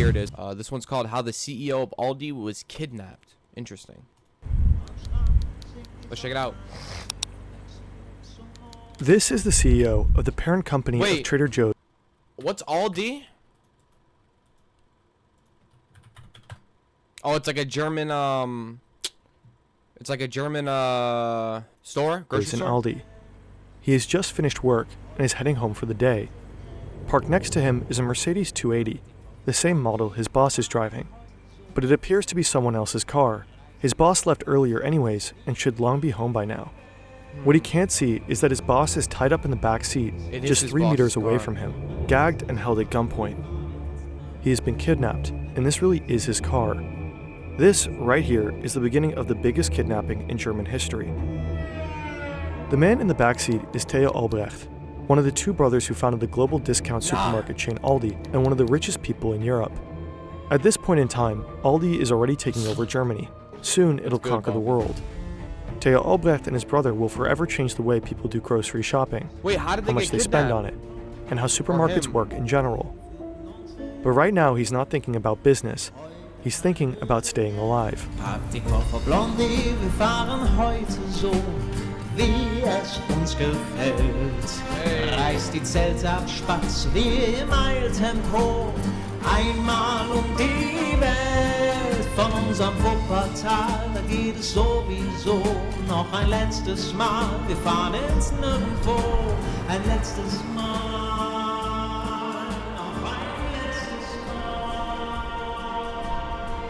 here it is. This one's called How the CEO of Aldi Was Kidnapped. Interesting. Let's check it out. This is the CEO of the parent company of Trader Joe's. What's Aldi? Oh, it's like a German, it's like a German, store? Grocery store? Aldi. He has just finished work and is heading home for the day. Parked next to him is a Mercedes 280, the same model his boss is driving. But it appears to be someone else's car. His boss left earlier anyways and should long be home by now. What he can't see is that his boss is tied up in the back seat, just 3 meters away from him, gagged and held at gunpoint. He has been kidnapped, and this really is his car. This, right here, is the beginning of the biggest kidnapping in German history. The man in the backseat is Theo Albrecht, one of the two brothers who founded the global discount supermarket chain Aldi and one of the richest people in Europe. At this point in time, Aldi is already taking over Germany. Soon, it'll conquer the world. Theo Albrecht and his brother will forever change the way people do grocery shopping, Wait, how much they spend on it, and how supermarkets work in general. But right now, he's not thinking about business. He's thinking about staying alive. Wie es uns gefällt. Reißt die Zelte ab, spatz wie im Eiltempo. Einmal die Welt von unserem Wuppertal. Da geht es sowieso noch ein letztes Mal. Wir fahren ins Nirgendwo, ein letztes Mal. Noch ein letztes Mal.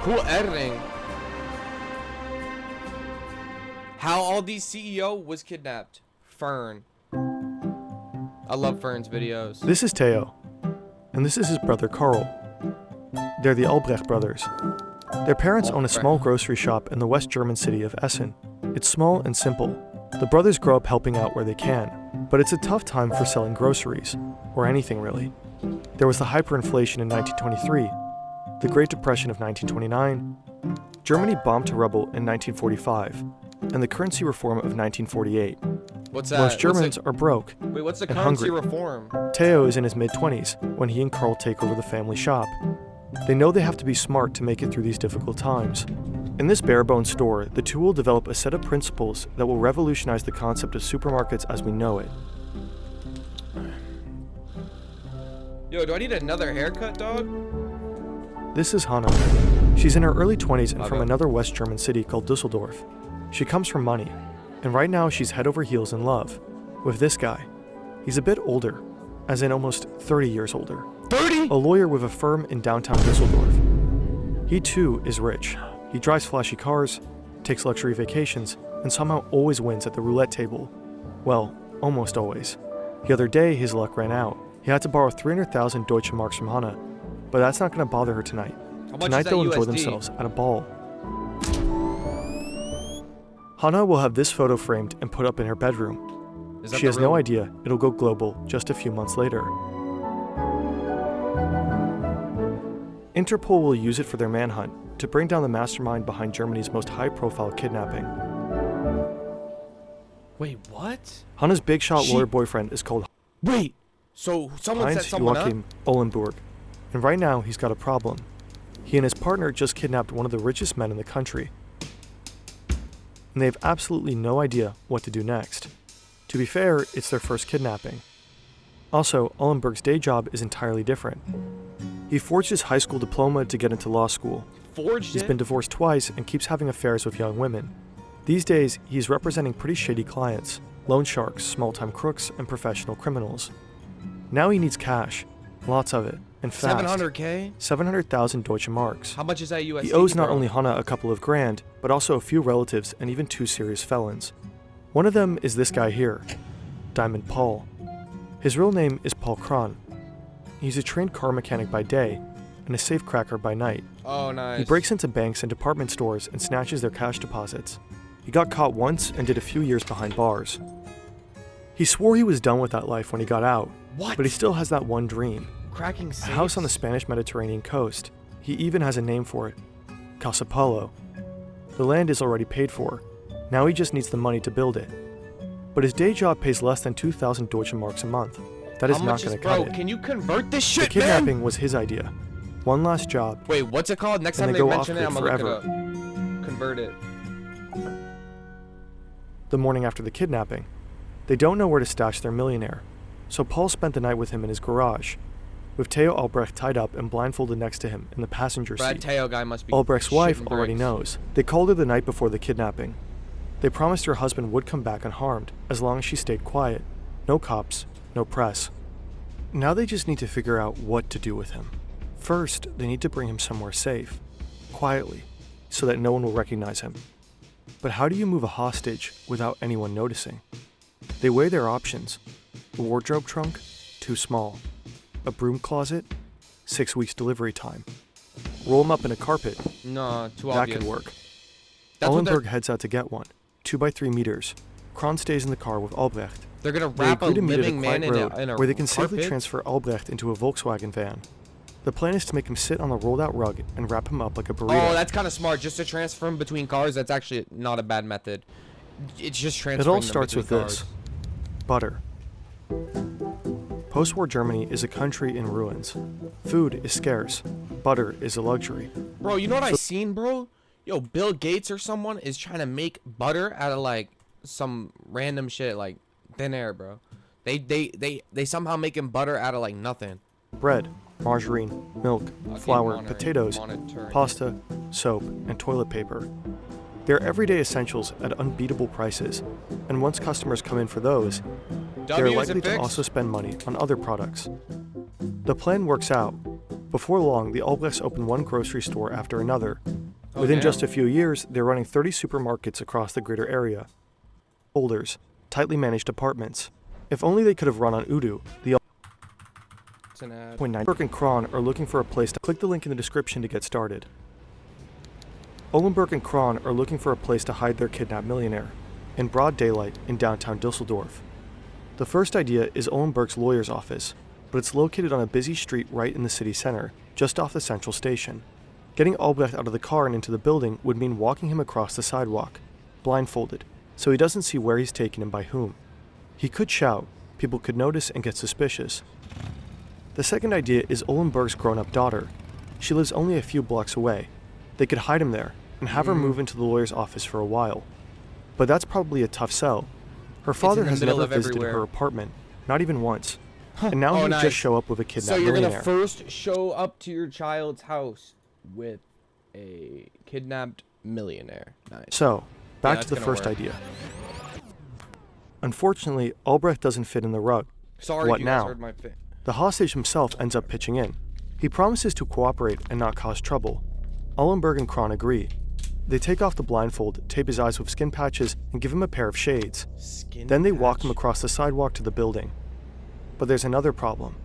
Cool editing. How Aldi's CEO was kidnapped. Fern. I love Fern's videos. This is Theo, and this is his brother Carl. They're the Albrecht brothers. Their parents own a small grocery shop in the West German city of Essen. It's small and simple. The brothers grow up helping out where they can, but it's a tough time for selling groceries, or anything really. There was the hyperinflation in 1923, the Great Depression of 1929, Germany bombed to rubble in 1945, and the currency reform of 1948. What's that? Most Germans are broke. Wait, what's the and currency hungry. reform? Theo is in his mid-20s when he and Carl take over the family shop. They know they have to be smart to make it through these difficult times. In this bare-bones store, the two will develop a set of principles that will revolutionize the concept of supermarkets as we know it. Yo, do I need another haircut, dog? This is Hannah. She's in her early 20s and from another West German city called Düsseldorf. She comes from money, and right now she's head over heels in love with this guy. He's a bit older, as in almost 30 years older. 30? A lawyer with a firm in downtown Düsseldorf. He too is rich. He drives flashy cars, takes luxury vacations, and somehow always wins at the roulette table. Well, almost always. The other day, his luck ran out. He had to borrow 300,000 Deutsche Marks from Hannah, but that's not going to bother her tonight. Tonight they'll enjoy themselves at a ball. Hannah will have this photo framed and put up in her bedroom. She has no idea it'll go global just a few months later. Interpol will use it for their manhunt to bring down the mastermind behind Germany's most high-profile kidnapping. Wait, what? Hannah's big shot lawyer boyfriend is called Wait, so someone set someone up? Ohlenburg, and right now he's got a problem. He and his partner just kidnapped one of the richest men in the country, and they have absolutely no idea what to do next. To be fair, it's their first kidnapping. Also, Ohlenburg's day job is entirely different. He forged his high school diploma to get into law school. He's been divorced twice and keeps having affairs with young women. These days, he's representing pretty shady clients, loan sharks, small-time crooks, and professional criminals. Now he needs cash, lots of it, and fast. 700K? 700,000 Deutsche Marks. How much is that USD? He owes not only Hannah a couple of grand, but also a few relatives and even 2 serious felons. One of them is this guy here, Diamond Paul. His real name is Paul Kron. He's a trained car mechanic by day and a safecracker by night. Oh, nice. He breaks into banks and department stores and snatches their cash deposits. He got caught once and did a few years behind bars. He swore he was done with that life when he got out, but he still has that one dream. Cracking safes? A house on the Spanish Mediterranean coast. He even has a name for it, Casa Paulo. The land is already paid for. Now he just needs the money to build it. But his day job pays less than 2,000 Deutsche Marks a month. That is not going to cut it. Can you convert this shit, The kidnapping was his idea. one last job, Wait, what's it called? Next and time they they go off mention it, grid I'm gonna look it forever. up. Convert it. The morning after the kidnapping, they don't know where to stash their millionaire, so Paul spent the night with him in his garage, with Theo Albrecht tied up and blindfolded next to him in the passenger Brad seat. Teo guy must be Albrecht's wife shitting already bricks. knows. They called her the night before the kidnapping. They promised her husband would come back unharmed as long as she stayed quiet. No cops, no press. Now they just need to figure out what to do with him. First, they need to bring him somewhere safe, quietly, so that no one will recognize him. But how do you move a hostage without anyone noticing? They weigh their options. A wardrobe trunk? Too small. A broom closet? 6 weeks delivery time. Roll him up in a carpet? No, too That obvious. could work. That's what Ullenberg heads out to get one, 2 by 3 meters. Kron stays in the car with Albrecht. they're gonna They wrap a agree to meet at a living man quiet road in a where they can safely carpet? transfer Albrecht into a Volkswagen van. The plan is to make him sit on the rolled out rug and wrap him up like a burrito. Oh, that's kind of smart. Just to transfer him between cars, that's actually not a bad method. It's just It transferring all them starts between with this. cars. Butter. Post-war Germany is a country in ruins. Food is scarce. Butter is a luxury. Bro, you know what I seen, bro? Yo, Bill Gates or someone is trying to make butter out of like some random shit like thin air, bro. They somehow making butter out of like nothing. Bread, margarine, milk, Okay, flour, monitoring- potatoes, monitoring. pasta, soap, and toilet paper. They're everyday essentials at unbeatable prices, and once customers come in for those, they're W, is likely it to fixed? also spend money on other products. The plan works out. Before long, the Albrechts open one grocery store after another. Oh, Within damn. just a few years, they're running 30 supermarkets across the greater area. Holders, tightly managed apartments. If only they could have run on Udo, the It's an ad. Ullenberg and Kron are looking for a place to click the link in the description to get started. Ullenberg and Kron are looking for a place to hide their kidnapped millionaire, in broad daylight in downtown Düsseldorf. The first idea is Ullenberg's lawyer's office, but it's located on a busy street right in the city center, just off the central station. Getting Albrecht out of the car and into the building would mean walking him across the sidewalk, blindfolded, so he doesn't see where he's taken and by whom. He could shout, people could notice and get suspicious. The second idea is Ullenberg's grown-up daughter. She lives only a few blocks away. They could hide him there and have her move into the lawyer's office for a while. But that's probably a tough sell. Her father in the has middle never of visited everywhere. her apartment, not even once. And now Oh, he would nice. just show up with a So kidnapped you're millionaire. gonna first show up to your child's house with a kidnapped millionaire. Nice. So, back that's to the gonna first work. idea. Unfortunately, Albrecht doesn't fit in the rug. Sorry What if you guys now? heard my fit. The hostage himself ends up pitching in. He promises to cooperate and not cause trouble. Ullenberg and Kron agree. They take off the blindfold, tape his eyes with skin patches, and give him a pair of shades. Then they walk him across the sidewalk to the building. But there's another problem.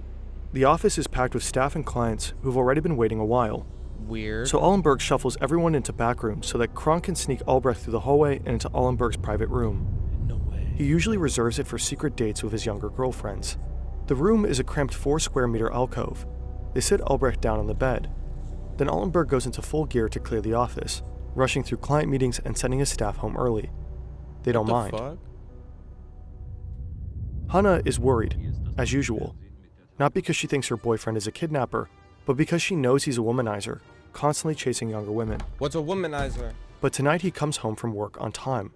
The office is packed with staff and clients who've already been waiting a while. Weird. So Ullenberg shuffles everyone into back rooms so that Kron can sneak Albrecht through the hallway and into Ullenberg's private room. No way. He usually reserves it for secret dates with his younger girlfriends. The room is a cramped 4 square meter alcove. They sit Albrecht down on the bed. Then Ullenberg goes into full gear to clear the office, rushing through client meetings and sending his staff home early. They don't mind. Fuck? Hanna is worried, as usual. Not because she thinks her boyfriend is a kidnapper, but because she knows he's a womanizer, constantly chasing younger women. What's a womanizer? But tonight he comes home from work on time.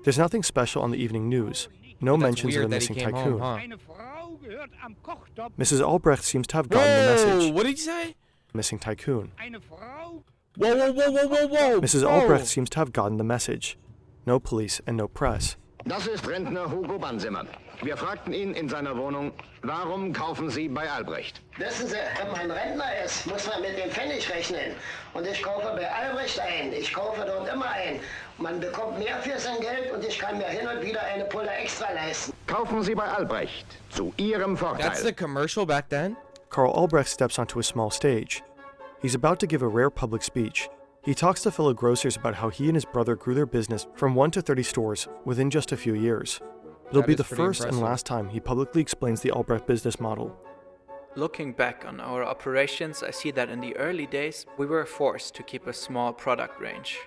There's nothing special on the evening news. No That's mentions of weird a that he missing came tycoon. home, huh? Mrs. Albrecht seems to have gotten the Whoa! message. What did he say? Missing tycoon. Whoa! Whoa! Whoa! Whoa! Whoa! Whoa! Mrs. Bro. Albrecht seems to have gotten the message. No police and no press. Das ist Rentner Hugo Bansimmer. Wir fragten ihn in seiner Wohnung, warum kaufen Sie bei Albrecht? Wissen Sie, wenn man Rentner ist, muss man mit dem Pfennig rechnen. Und ich kaufe bei Albrecht ein. Ich kaufe dort immer ein. Man bekommt mehr für sein Geld und ich kann mir hin und wieder eine Pulle extra leisten. Kaufen Sie bei Albrecht. Zu Ihrem That's the Vorteil. commercial back then. Karl Albrecht steps onto a small stage. He's about to give a rare public speech. He talks to fellow grocers about how he and his brother grew their business from 1 to 30 stores within just a few years. It'll That be is the pretty first and impressive. last time he publicly explains the Albrecht business model. Looking back on our operations, I see that in the early days, we were forced to keep a small product range.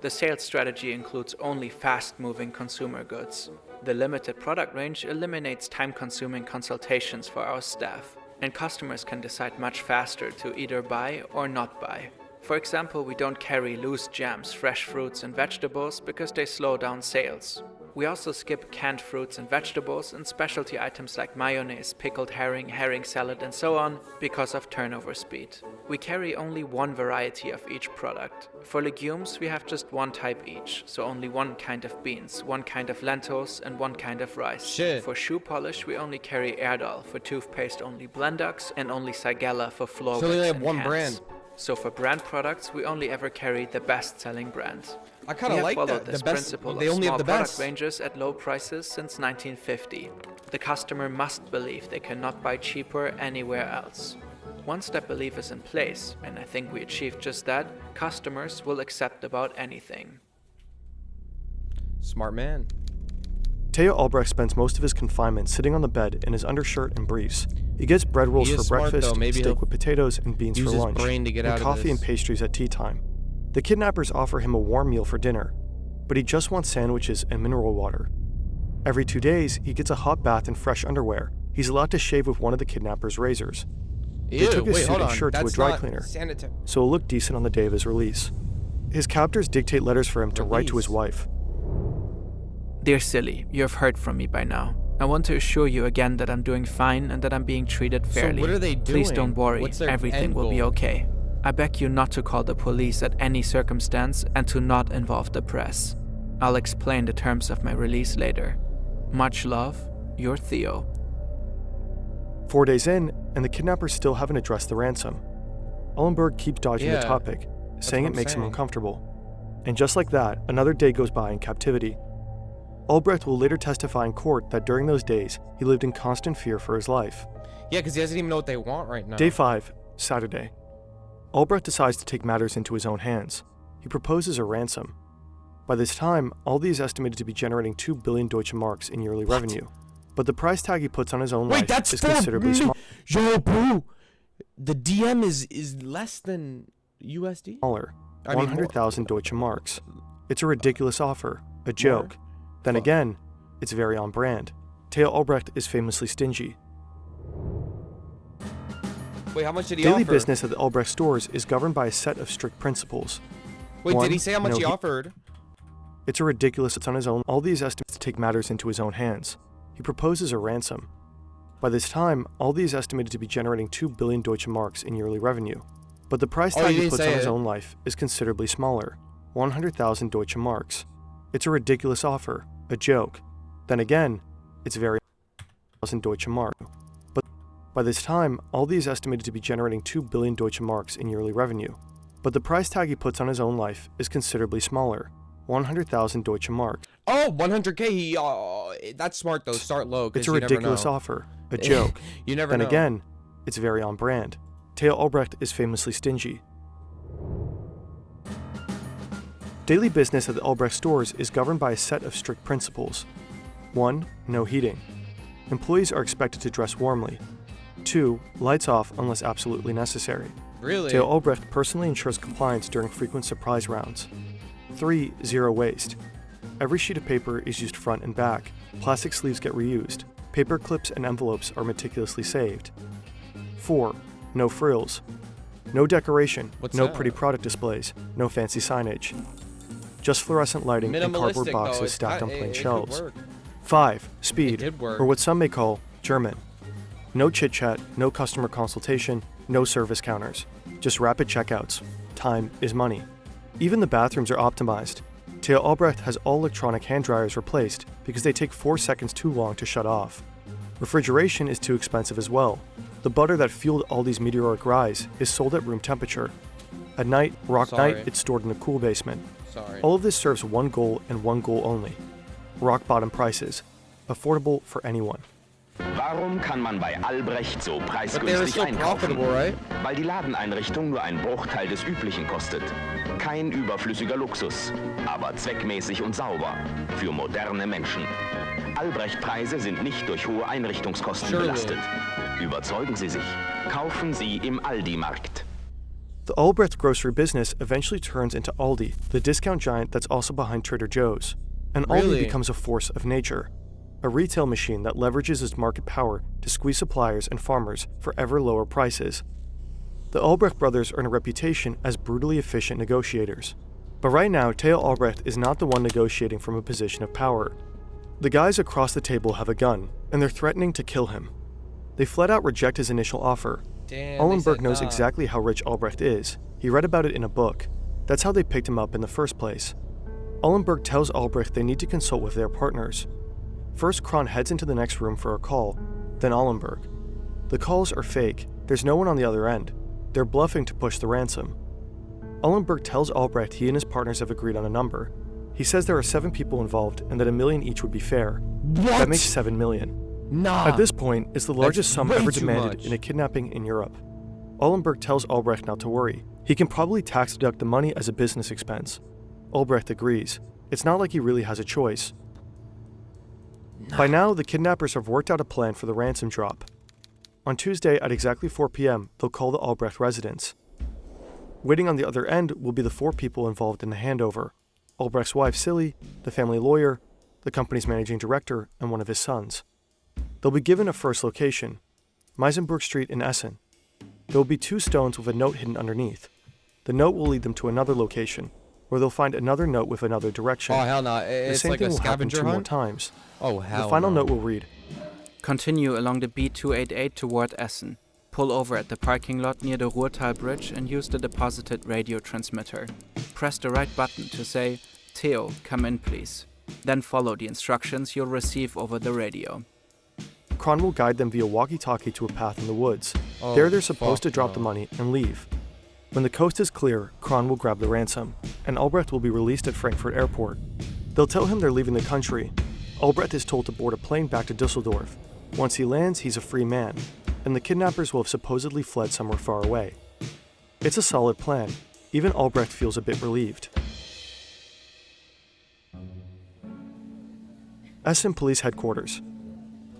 The sales strategy includes only fast-moving consumer goods. The limited product range eliminates time-consuming consultations for our staff. and customers can decide much faster to either buy or not buy. For example, we don't carry loose jams, fresh fruits and vegetables because they slow down sales. We also skip canned fruits and vegetables and specialty items like mayonnaise, pickled herring, herring salad and so on because of turnover speed. We carry only one variety of each product. For legumes, we have just one type each, so only one kind of beans, one kind of lentils and one kind of rice. Shit. For shoe polish, we only carry Erdal, for toothpaste only Blendox and only Sigella for floor So they only wax have and one cans. brand. So for brand products, we only ever carry the best-selling brand. I kind of We have like followed that. this The best. principle They of only have small the product best. ranges at low prices since 1950. The customer must believe they cannot buy cheaper anywhere else. Once that belief is in place, and I think we achieved just that, customers will accept about anything. Smart man. Theo Albrecht spends most of his confinement sitting on the bed in his undershirt and briefs. He gets bread rolls He is for smart, breakfast, though. Maybe steak he'll with potatoes, and beans use for his lunch, brain to get and out of coffee and this. pastries at tea time. The kidnappers offer him a warm meal for dinner, but he just wants sandwiches and mineral water. Every 2 days, he gets a hot bath and fresh underwear. He's allowed to shave with one of the kidnappers' razors. Ew, took his wait, suit hold and on. shirt to a That's dry not cleaner. sanitary. So it'll look decent on the day of his release. His captors dictate letters for him to write to his Release. wife. Dear Silly, you have heard from me by now. I want to assure you again that I'm doing fine and that I'm being treated fairly. what are they Please doing? don't worry, What's their everything end will be goal? okay. I beg you not to call the police at any circumstance and to not involve the press. I'll explain the terms of my release later. Much love, your Theo. 4 days in, and the kidnappers still haven't addressed the ransom. Ullenberg keeps dodging the Yeah, topic, saying what it I'm makes him saying. uncomfortable. And just like that, another day goes by in captivity. Albrecht will later testify in court that during those days, he lived in constant fear for his life. Yeah, because he doesn't even know what they want right now. Day 5, Saturday. Albrecht decides to take matters into his own hands. He proposes a ransom. By this time, Aldi is estimated to be generating 2 billion Deutsche Marks in yearly revenue. But the price tag he puts on his own Wait, life that's is 4 considerably million. smaller. Yo, bro. The DM is less than USD? I mean, 100,000 Deutsche Marks. It's a ridiculous offer, a joke. Then again, it's very on brand. Theo Albrecht is famously stingy. Wait, how much did he Daily offer? business at the Albrecht stores is governed by a set of strict principles. Wait, One, did he say how much no he heat- offered? It's a ridiculous, it's on his own. All these estimates to take matters into his own hands. He proposes a ransom. By this time, Aldi is estimated to be generating 2 billion Deutsche Marks in yearly revenue. But the price Oh, tag you he didn't puts say on his it. own life is considerably smaller, 100,000 Deutsche Marks. It's a ridiculous offer, a joke. Then again, it's very 1,000 Deutsche Mark. But by this time, Aldi is estimated to be generating 2 billion Deutsche Marks in yearly revenue. But the price tag he puts on his own life is considerably smaller, 100,000 Deutsche Mark. Oh, 100K. That's smart, though. Start low, because It's a you never ridiculous know. offer, a joke. You never Then know. again, it's very on brand. Theo Albrecht is famously stingy. Daily business at the Albrecht stores is governed by a set of strict principles. 1. No heating. Employees are expected to dress warmly. 2. Lights off unless absolutely necessary. Really? Theo Albrecht personally ensures compliance during frequent surprise rounds. 3. Zero waste. Every sheet of paper is used front and back. Plastic sleeves get reused. Paper clips and envelopes are meticulously saved. 4. No frills. No decoration, What's no that? pretty product displays, no fancy signage. Just fluorescent lighting and cardboard Minimalistic, boxes though. stacked on plain It could shelves. work. 5. Speed, did work. or what some may call German. No chit-chat, no customer consultation, no service counters. Just rapid checkouts. Time is money. Even the bathrooms are optimized. Theo Albrecht has all electronic hand dryers replaced because they take 4 seconds too long to shut off. Refrigeration is too expensive as well. The butter that fueled Aldi's meteoric rise is sold at room temperature. At night, rock Sorry. night, it's stored in the cool basement. Sorry. All of this serves one goal and one goal only. Rock bottom prices. Affordable for anyone. Warum kann man bei Albrecht so But they were preisgünstig still einkaufen? profitable, right? Weil die Ladeneinrichtung nur ein Bruchteil des Üblichen kostet. Kein überflüssiger Luxus, aber zweckmäßig und sauber. Für moderne Menschen. Albrecht-Preise sind nicht durch hohe Einrichtungskosten Surely. belastet. Überzeugen Sie sich. Kaufen Sie im Aldi-Markt. The Albrecht grocery business eventually turns into Aldi, the discount giant that's also behind Trader Joe's. And Aldi Really? becomes a force of nature. a retail machine that leverages its market power to squeeze suppliers and farmers for ever lower prices. The Albrecht brothers earn a reputation as brutally efficient negotiators. But right now, Theo Albrecht is not the one negotiating from a position of power. The guys across the table have a gun, and they're threatening to kill him. They flat out reject his initial offer. Ullenberg knows exactly how rich Albrecht is. He read about it in a book. That's how they picked him up in the first place. Ullenberg tells Albrecht they need to consult with their partners. First, Kron heads into the next room for a call, then Ullenberg. The calls are fake. There's no one on the other end. They're bluffing to push the ransom. Ullenberg tells Albrecht he and his partners have agreed on a number. He says there are 7 people involved and that $1 million each would be fair. What? That makes $7 million. Nah. At this point, it's the largest sum way ever too demanded much. in a kidnapping in Europe. Ullenberg tells Albrecht not to worry. He can probably tax deduct the money as a business expense. Albrecht agrees. It's not like he really has a choice. By now, the kidnappers have worked out a plan for the ransom drop. On Tuesday at exactly 4 p.m., they'll call the Albrecht residence. Waiting on the other end will be the 4 people involved in the handover: Albrecht's wife, Silly, the family lawyer, the company's managing director, and one of his sons. They'll be given a first location, Meisenberg Street in Essen. There will be 2 stones with a note hidden underneath. The note will lead them to another location, where they'll find another note with another direction. Oh, hell no. The It's same like thing a will happen scavenger 2 more hunt? times. Oh, hell The final no. note will read, Continue along the B288 toward Essen. Pull over at the parking lot near the Ruhrtal Bridge and use the deposited radio transmitter. Press the right button to say, Theo, come in please. Then follow the instructions you'll receive over the radio. Kron will guide them via walkie-talkie to a path in the woods. Oh, There they're supposed to fuck drop no. the money and leave. When the coast is clear, Kron will grab the ransom, and Albrecht will be released at Frankfurt Airport. They'll tell him they're leaving the country. Albrecht is told to board a plane back to Dusseldorf. Once he lands, he's a free man, and the kidnappers will have supposedly fled somewhere far away. It's a solid plan. Even Albrecht feels a bit relieved. Essen Police Headquarters.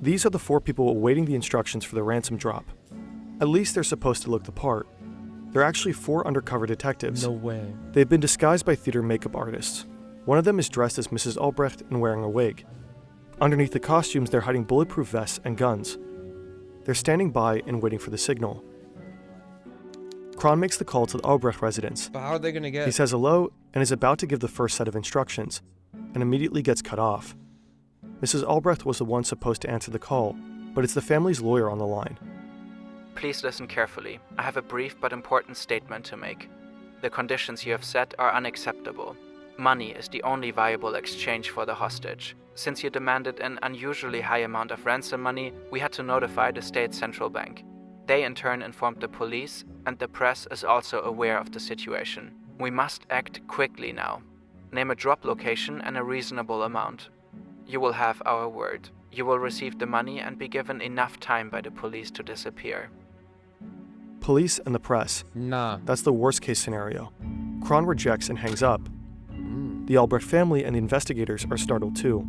These are the 4 people awaiting the instructions for the ransom drop. At least they're supposed to look the part. They're actually 4 undercover detectives. No way. They've been disguised by theater makeup artists. One of them is dressed as Mrs. Albrecht and wearing a wig. Underneath the costumes, they're hiding bulletproof vests and guns. They're standing by and waiting for the signal. Kron makes the call to the Albrecht residence. But how are they gonna get? He says hello and is about to give the first set of instructions, and immediately gets cut off. Mrs. Albrecht was the one supposed to answer the call, but it's the family's lawyer on the line. Please listen carefully. I have a brief but important statement to make. The conditions you have set are unacceptable. Money is the only viable exchange for the hostage. Since you demanded an unusually high amount of ransom money, we had to notify the state central bank. They in turn informed the police, and the press is also aware of the situation. We must act quickly now. Name a drop location and a reasonable amount. You will have our word. You will receive the money and be given enough time by the police to disappear. Police and the press. Nah. That's the worst case scenario. Kron rejects and hangs up. The Albrecht family and the investigators are startled too.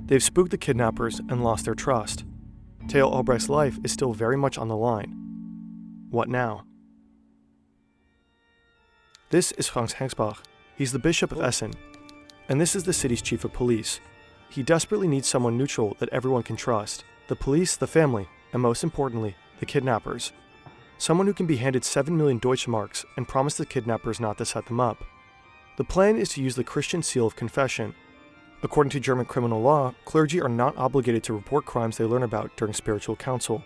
They've spooked the kidnappers and lost their trust. Theo Albrecht's life is still very much on the line. What now? This is Franz Hengsbach. He's the Bishop of Essen, and this is the city's chief of police. He desperately needs someone neutral that everyone can trust. The police, the family, and most importantly, the kidnappers. Someone who can be handed 7 million Deutschmarks and promise the kidnappers not to set them up. The plan is to use the Christian seal of confession. According to German criminal law, clergy are not obligated to report crimes they learn about during spiritual counsel.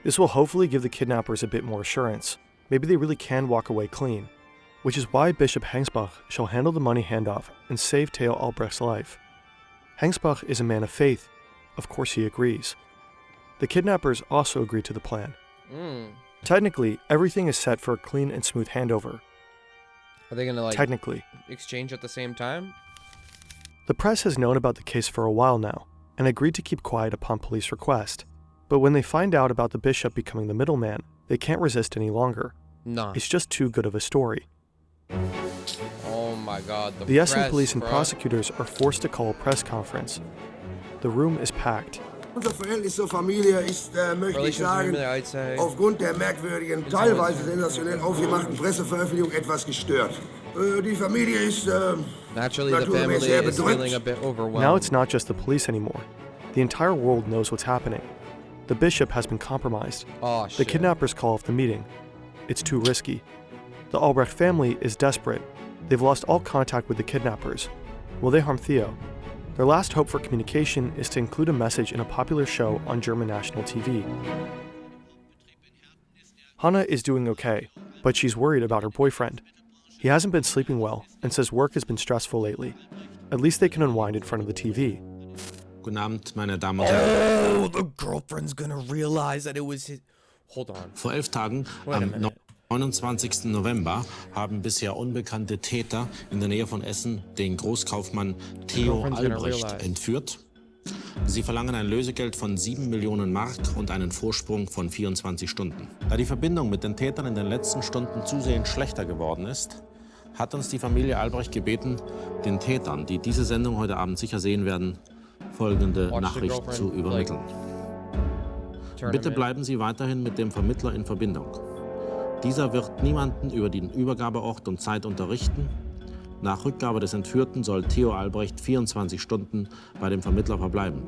This will hopefully give the kidnappers a bit more assurance. Maybe they really can walk away clean. Which is why Bishop Hengsbach shall handle the money handoff and save Theo Albrecht's life. Hengsbach is a man of faith. Of course he agrees. The kidnappers also agree to the plan. Technically, everything is set for a clean and smooth handover. Are they gonna like Technically. exchange at the same time? The press has known about the case for a while now, and agreed to keep quiet upon police request. But when they find out about the bishop becoming the middleman, they can't resist any longer. Nah. It's just too good of a story. Oh my god. The Essen press, police and bruh. prosecutors are forced to call a press conference. The room is packed. Unser Verhältnis zur Familie ist, möchte ich Relations sagen, with I'd say. aufgrund der merkwürdigen, teilweise sensationell aufgemachten Presseveröffentlichung etwas gestört. Die Familie ist Naturally, the family naturgemäß sehr is feeling bedrückt. a bit overwhelmed. Now it's not just the police anymore. The entire world knows what's happening. The bishop has been compromised. Oh, The shit. kidnappers call off the meeting. It's too risky. The Albrecht family is desperate. They've lost all contact with the kidnappers. Will they harm Theo? Their last hope for communication is to include a message in a popular show on German national TV. Hanna is doing okay, but she's worried about her boyfriend. He hasn't been sleeping well and says work has been stressful lately. At least they can unwind in front of the TV. Guten Abend, meine Damen und Herren. Oh, the girlfriend's gonna realize that it was his. Hold on. Vor 11 Tagen, Wait a am minute. 29. November, haben bisher unbekannte Täter in der Nähe von Essen den Großkaufmann Theo girlfriend's gonna Albrecht realize. entführt. Sie verlangen ein Lösegeld von 7 Millionen Mark und einen Vorsprung von 24 Stunden. Da die Verbindung mit den Tätern in den letzten Stunden zusehends schlechter geworden ist, hat uns die Familie Albrecht gebeten, den Tätern, die diese Sendung heute Abend sicher sehen werden, folgende Watch the Nachricht girlfriend, zu übermitteln. Turn Bitte him in. bleiben Sie weiterhin mit dem Vermittler in Verbindung. Dieser wird niemanden über den Übergabeort und Zeit unterrichten. Nach Rückgabe des Entführten soll Theo Albrecht 24 Stunden bei dem Vermittler verbleiben.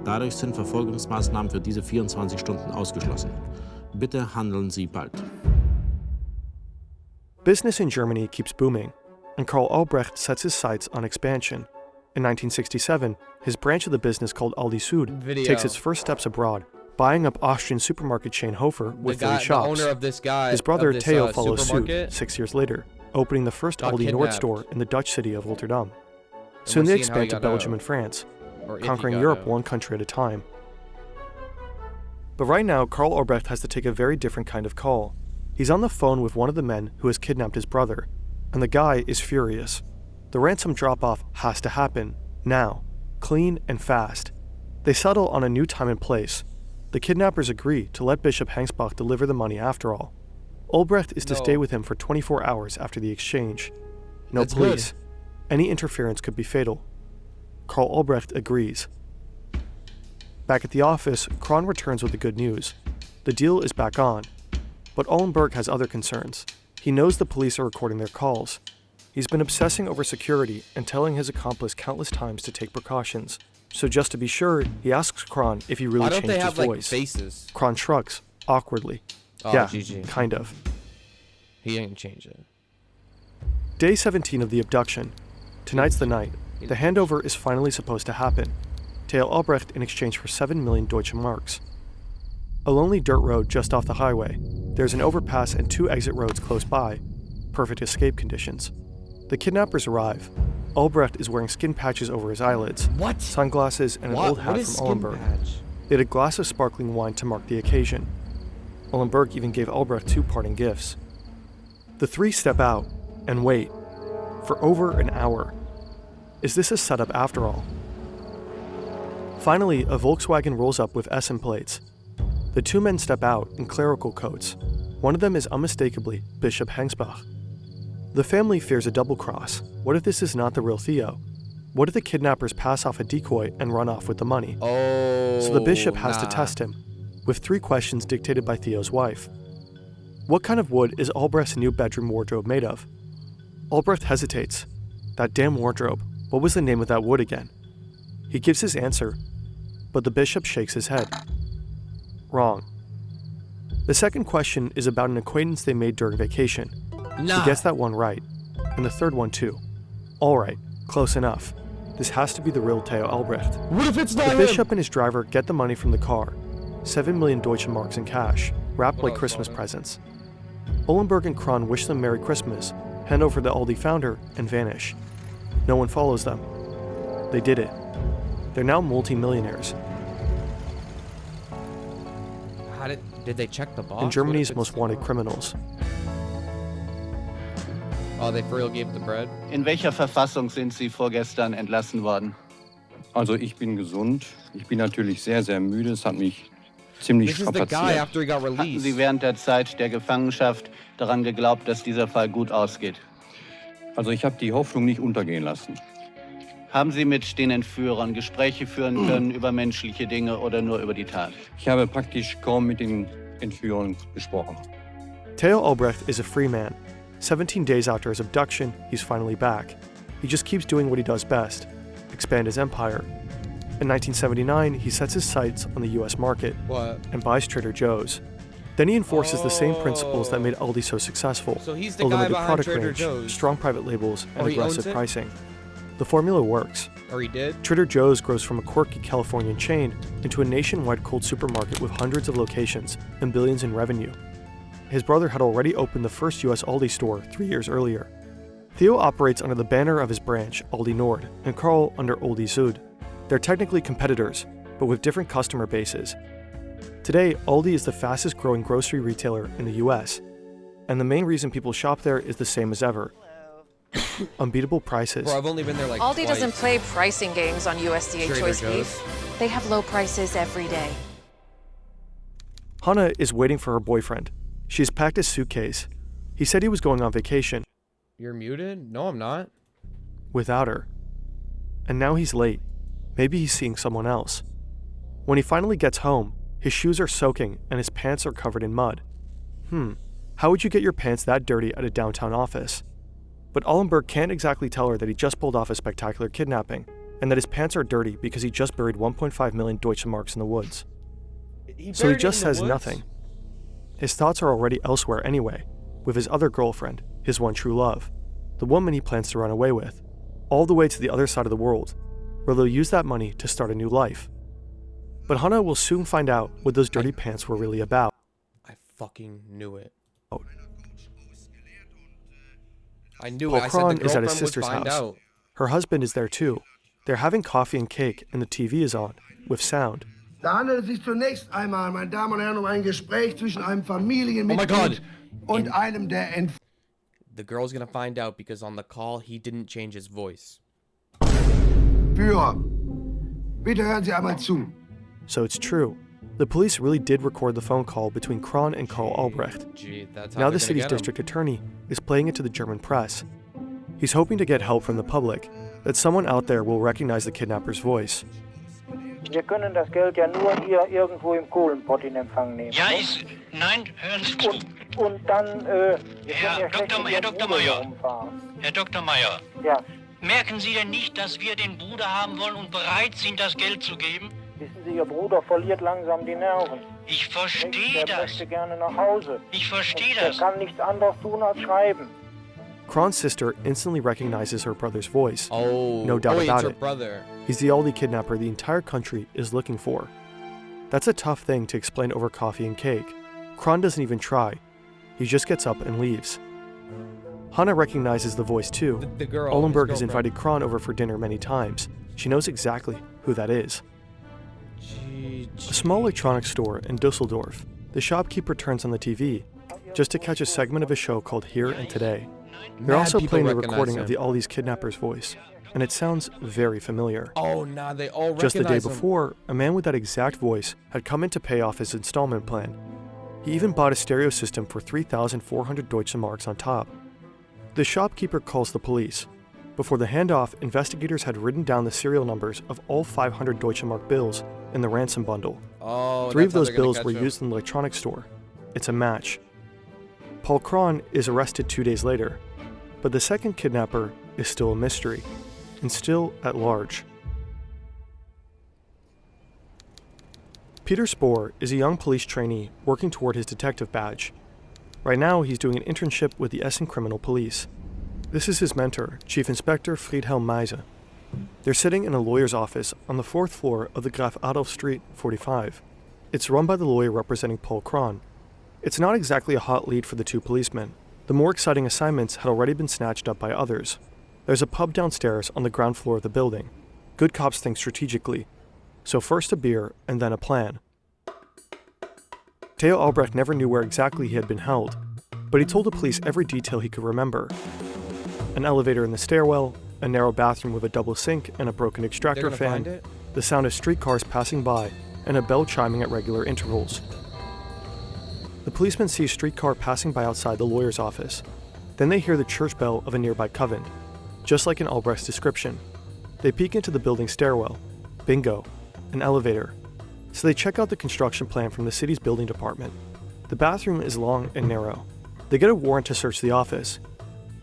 Dadurch sind Verfolgungsmaßnahmen für diese 24 Stunden ausgeschlossen. Bitte handeln Sie bald. Business in Germany keeps booming, and Karl Albrecht sets his sights on expansion. In 1967, his branch of the business called Aldi Süd Video. takes its first steps abroad, buying up Austrian supermarket chain Hofer with 30 shops. The owner of this guy, His brother of this, Theo follows suit supermarket, 6 years later, opening the first got Aldi Nord kidnapped. store in the Dutch city of Rotterdam. And Soon we're they seeing how he expand to got Belgium out. and France, or if he conquering got Europe out. one country at a time. But right now, Karl Albrecht has to take a very different kind of call. He's on the phone with one of the men who has kidnapped his brother, and the guy is furious. The ransom drop-off has to happen, now, clean and fast. They settle on a new time and place. The kidnappers agree to let Bishop Hengsbach deliver the money after all. Albrecht is to No. stay with him for 24 hours after the exchange. No That's police. Any interference could be fatal. Karl Albrecht agrees. Back at the office, Kron returns with the good news. The deal is back on. But Ullenberg has other concerns. He knows the police are recording their calls. He's been obsessing over security and telling his accomplice countless times to take precautions. So just to be sure, he asks Kron if he really Why don't changed they his have like voice. faces? Kron shrugs, awkwardly. Oh, Yeah, GG. kind of. He didn't change it. Day 17 of the abduction. Tonight's the night. The handover is finally supposed to happen. Theo Albrecht in exchange for 7 million Deutsche Marks. A lonely dirt road just off the highway. There's an overpass and 2 exit roads close by. Perfect escape conditions. The kidnappers arrive. Albrecht is wearing skin patches over his eyelids, What? sunglasses, and an old hat What is from skin Ullenberg. patch? They had a glass of sparkling wine to mark the occasion. Ullenberg even gave Albrecht 2 parting gifts. The 3 step out and wait for over an hour. Is this a setup after all? Finally, a Volkswagen rolls up with Essen plates. The 2 men step out in clerical coats. One of them is unmistakably Bishop Hengsbach. The family fears a double cross. What if this is not the real Theo? What if the kidnappers pass off a decoy and run off with the money? Oh. So the bishop has to nah. test him, with 3 questions dictated by Theo's wife. What kind of wood is Albrecht's new bedroom wardrobe made of? Albrecht hesitates. That damn wardrobe. What was the name of that wood again? He gives his answer, but the bishop shakes his head. Wrong. The second question is about an acquaintance they made during vacation. Nah. He gets that one right, and the third one too. All right, close enough. This has to be the real Theo Albrecht. What if it's not The him? bishop and his driver get the money from the car, 7 million Deutsche Marks in cash, wrapped What like else, Christmas Father? presents. Ullenberg and Kron wish them Merry Christmas, hand over the Aldi founder, and vanish. No one follows them. They did it. They're now multi-millionaires. How did they check the box? And What Germany's if it's most wanted criminals. Oh, they for real gave the bread? In welcher Verfassung sind Sie vorgestern entlassen worden? Also ich bin gesund. Ich bin natürlich sehr, sehr müde. Es hat mich ziemlich This is the guy strapaziert. after he got Hatten released. Sie während der Zeit der Gefangenschaft daran geglaubt, dass dieser Fall gut ausgeht? Also ich habe die Hoffnung nicht untergehen lassen. Haben Sie mit den Entführern Gespräche führen können über menschliche Dinge oder nur über die Tat? Ich habe praktisch kaum mit den Entführern gesprochen. Theo Albrecht is a free man. 17 days after his abduction, he's finally back. He just keeps doing what he does best, expand his empire. In 1979, he sets his sights on the US market and buys Trader Joe's. Then he enforces the same principles that made Aldi so successful. So he's the a guy limited behind product Trader range, Joe's. strong private labels, and Or he owns aggressive it? pricing. The formula works. Or he did? Trader Joe's grows from a quirky Californian chain into a nationwide cold supermarket with hundreds of locations and billions in revenue. His brother had already opened the first US Aldi store 3 years earlier. Theo operates under the banner of his branch, Aldi Nord, and Karl under Aldi Süd. They're technically competitors, but with different customer bases. Today, Aldi is the fastest growing grocery retailer in the US, and the main reason people shop there is the same as ever. Unbeatable prices. Bro, I've only been there like Aldi twice. doesn't play pricing games on USDA Trader choice Joe's. beef. They have low prices every day. Hannah is waiting for her boyfriend. She has packed his suitcase. He said he was going on vacation. You're muted? No, I'm not. Without her. And now he's late. Maybe he's seeing someone else. When he finally gets home, his shoes are soaking and his pants are covered in mud. How would you get your pants that dirty at a downtown office? But Allenberg can't exactly tell her that he just pulled off a spectacular kidnapping, and that his pants are dirty because he just buried 1.5 million Deutsche Marks in the woods. So he just says nothing. His thoughts are already elsewhere anyway, with his other girlfriend, his one true love, the woman he plans to run away with, all the way to the other side of the world, where they'll use that money to start a new life. But Hannah will soon find out what those dirty pants were really about. I fucking knew it. I knew Paul it. I said Kron the is at his girlfriend would sister's find house. out. Her husband is there too. They're having coffee and cake, and the TV is on, with sound. Da handelt es sich zunächst einmal, meine Damen und Herren, um ein Gespräch zwischen einem Oh my Familienmitglied God. und einem der The girl's gonna find out because on the call he didn't change his voice. Entführer. Bitte hören Sie einmal zu. So it's true. The police really did record the phone call between Kron and Karl Albrecht. Gee, that's how Now they're the gonna city's get him. district attorney is playing it to the German press. He's hoping to get help from the public, that someone out there will recognize the kidnapper's voice. Wir können das Geld ja nur hier irgendwo im Kohlenpott in Empfang nehmen. Ja, ne? nein, hören Sie zu. Und dann, wir können ja schlecht mit Herr Ihrem Dr. Bruder Meyer. herumfahren. Herr Dr. Meyer, Ja, merken Sie denn nicht, dass wir den Bruder haben wollen und bereit sind, das Geld zu geben? wissen Sie, Ihr Bruder verliert langsam die Nerven. Ich verstehe Der das. möchte gerne nach Hause. Ich verstehe Er das. kann nichts anderes tun als schreiben. Kron's sister instantly recognizes her brother's voice. Oh, No doubt wait, about it's her it. brother. He's the Aldi kidnapper the entire country is looking for. That's a tough thing to explain over coffee and cake. Kron doesn't even try. He just gets up and leaves. Hannah recognizes the voice too. The girl. Ollenberg his has girlfriend. invited Kron over for dinner many times. She knows exactly who that is. A small electronics store in Dusseldorf. The shopkeeper turns on the TV just to catch a segment of a show called Here and Today. They're Mad also people playing the recognize recording him. of the Aldi's kidnapper's voice, and it sounds very familiar. Oh, nah, they all Just the day recognize him. before, a man with that exact voice had come in to pay off his installment plan. He even bought a stereo system for 3,400 Deutsche Marks on top. The shopkeeper calls the police. Before the handoff, investigators had written down the serial numbers of all 500 Deutsche Mark bills in the ransom bundle. Oh, 3 of that's how those they're gonna bills catch were him. used in the electronics store. It's a match. Paul Kron is arrested 2 days later, but the second kidnapper is still a mystery, and still at large. Peter Spohr is a young police trainee working toward his detective badge. Right now, he's doing an internship with the Essen Criminal Police. This is his mentor, Chief Inspector Friedhelm Meise. They're sitting in a lawyer's office on the 4th floor of the Graf Adolf Street 45. It's run by the lawyer representing Paul Kron. It's not exactly a hot lead for the two policemen. The more exciting assignments had already been snatched up by others. There's a pub downstairs on the ground floor of the building. Good cops think strategically. So first a beer, and then a plan. Theo Albrecht never knew where exactly he had been held, but he told the police every detail he could remember. An elevator in the stairwell, a narrow bathroom with a double sink and a broken extractor They're gonna fan, find it? the sound of streetcars passing by, and a bell chiming at regular intervals. The policeman see a streetcar passing by outside the lawyer's office. Then they hear the church bell of a nearby convent, just like in Albrecht's description. They peek into the building stairwell. Bingo, an elevator. So they check out the construction plan from the city's building department. The bathroom is long and narrow. They get a warrant to search the office.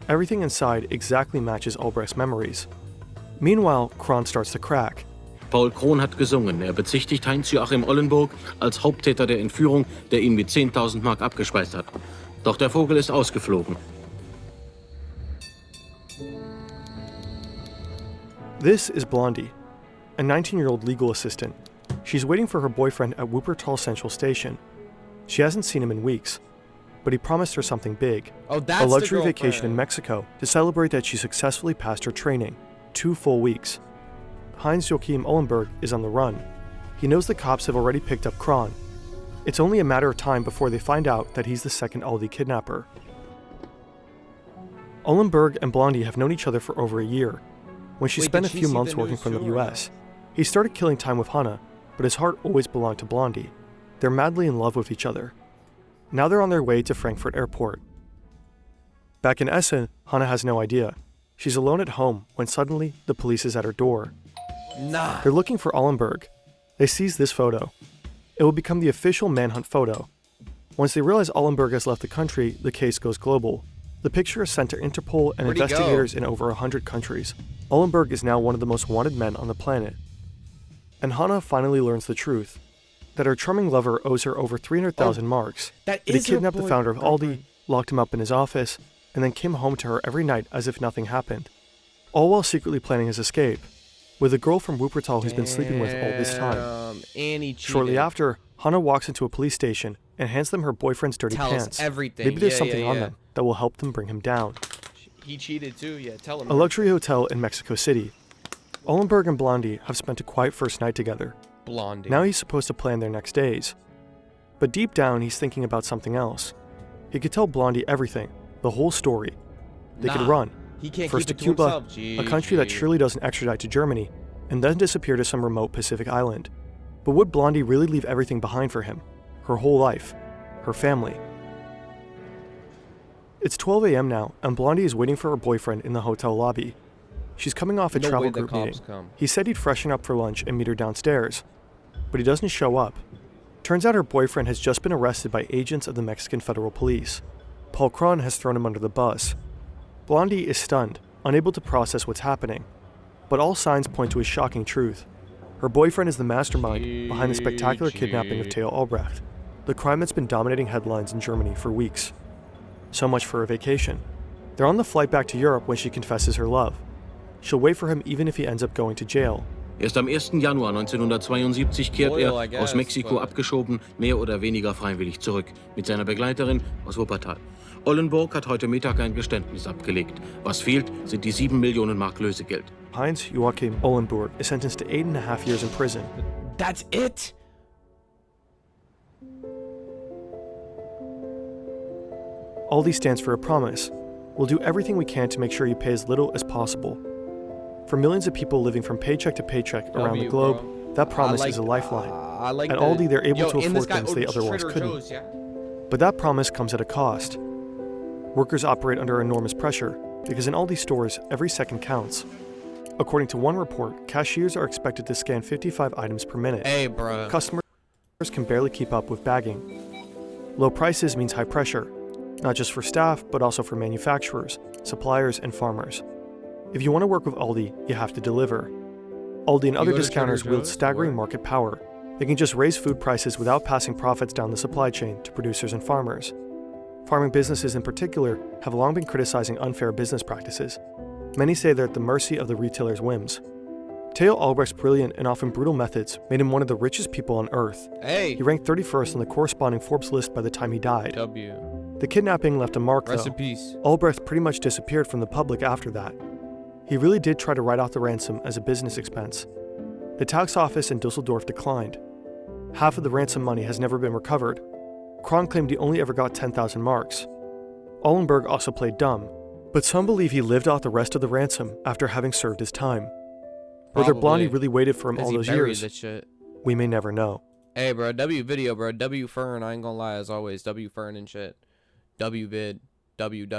Everything inside exactly matches Albrecht's memories. Meanwhile, Kron starts to crack. Paul Krohn hat gesungen. Er bezichtigt Heinz-Joachim Ollenburg als Haupttäter der Entführung, der ihn mit 10.000 Mark abgespeist hat. Doch der Vogel ist ausgeflogen. This is Blondie, a 19-year-old legal assistant. She's waiting for her boyfriend at Wuppertal Central Station. She hasn't seen him in weeks, but he promised her something big. Oh, that's a luxury the vacation in girlfriend. Mexico to celebrate that she successfully passed her training. 2 full weeks. Heinz-Joachim Ollenburg is on the run. He knows the cops have already picked up Kron. It's only a matter of time before they find out that he's the second Aldi kidnapper. Ollenburg and Blondie have known each other for over a year. When she spent a few months working from the US, he started killing time with Hannah, but his heart always belonged to Blondie. They're madly in love with each other. Now they're on their way to Frankfurt Airport. Back in Essen, Hannah has no idea. She's alone at home when suddenly the police is at her door. Nah. They're looking for Ollenburg. They seize this photo. It will become the official manhunt photo. Once they realize Ollenburg has left the country, the case goes global. The picture is sent to Interpol and Where'd he investigators go? in over 100 countries. Ollenburg is now one of the most wanted men on the planet. And Hannah finally learns the truth, that her charming lover owes her over 300,000 marks. That He is her kidnapped the founder of boyfriend. Aldi, locked him up in his office, and then came home to her every night as if nothing happened. All while secretly planning his escape, with a girl from Wuppertal he's been sleeping with all this time. And he cheated. Shortly after, Hannah walks into a police station and hands them her boyfriend's dirty Tells pants. everything. Maybe there's Yeah, something yeah, on yeah. them that will help them bring him down. He cheated too. Yeah, tell him. A luxury hotel in Mexico City. Ollenburg and Blondie have spent a quiet first night together. Blondie. Now he's supposed to plan their next days. But deep down, he's thinking about something else. He could tell Blondie everything, the whole story. They could Nah, run. he can't First keep to it to Cuba, himself. a country that GG. surely doesn't extradite to Germany, and then disappear to some remote Pacific island. But would Blondie really leave everything behind for him? Her whole life? Her family? It's 12 a.m. now, and Blondie is waiting for her boyfriend in the hotel lobby. She's coming off a No travel way the group cops meeting. come. He said he'd freshen up for lunch and meet her downstairs, but he doesn't show up. Turns out her boyfriend has just been arrested by agents of the Mexican Federal Police. Paul Kron has thrown him under the bus. Blondie is stunned, unable to process what's happening, but all signs point to a shocking truth. Her boyfriend is the mastermind behind the spectacular kidnapping of Theo Albrecht, the crime that's been dominating headlines in Germany for weeks. So much for a vacation. They're on the flight back to Europe when she confesses her love. She'll wait for him even if he ends up going to jail. Erst am 1. Januar 1972 kehrt Loyal, I er, guess, aus Mexiko but- abgeschoben, mehr oder weniger freiwillig zurück, mit seiner Begleiterin aus Wuppertal. Ollenburg hat heute Mittag ein Geständnis abgelegt. Was fehlt, sind die 7 Millionen Mark Lösegeld. Heinz-Joachim Ollenburg is sentenced to 8.5 years in prison. That's it. Aldi stands for a promise. We'll do everything we can to make sure you pay as little as possible. For millions of people living from paycheck to paycheck around the W, globe, bro. that promise I like- is a lifeline. I like At the- Aldi, they're able Yo, to and this afford guy things they owns otherwise Trader couldn't. Joe's, yeah? But that promise comes at a cost. Workers operate under enormous pressure because in Aldi stores, every second counts. According to one report, cashiers are expected to scan 55 items per minute. Hey, bro. Customers can barely keep up with bagging. Low prices means high pressure, not just for staff, but also for manufacturers, suppliers, and farmers. If you want to work with Aldi, you have to deliver. Aldi and other go to discounters Trader wield Joe's? staggering Where? market power. They can just raise food prices without passing profits down the supply chain to producers and farmers. Farming businesses in particular have long been criticizing unfair business practices. Many say they're at the mercy of the retailer's whims. Theo Albrecht's brilliant and often brutal methods made him one of the richest people on earth. Hey. He ranked 31st on the corresponding Forbes list by the time he died. W. The kidnapping left a mark, Rest though. in peace. Albrecht pretty much disappeared from the public after that. He really did try to write off the ransom as a business expense. The tax office in Dusseldorf declined. Half of the ransom money has never been recovered. Kron claimed he only ever got 10,000 marks. Ollenburg also played dumb, but some believe he lived off the rest of the ransom after having served his time. Whether Blondie Probably. really waited for him 'Cause all he those buried years, that shit. we may never know. Hey, bro. W video, bro. W Fern. I ain't gonna lie, as always. W Fern and shit. W vid. W.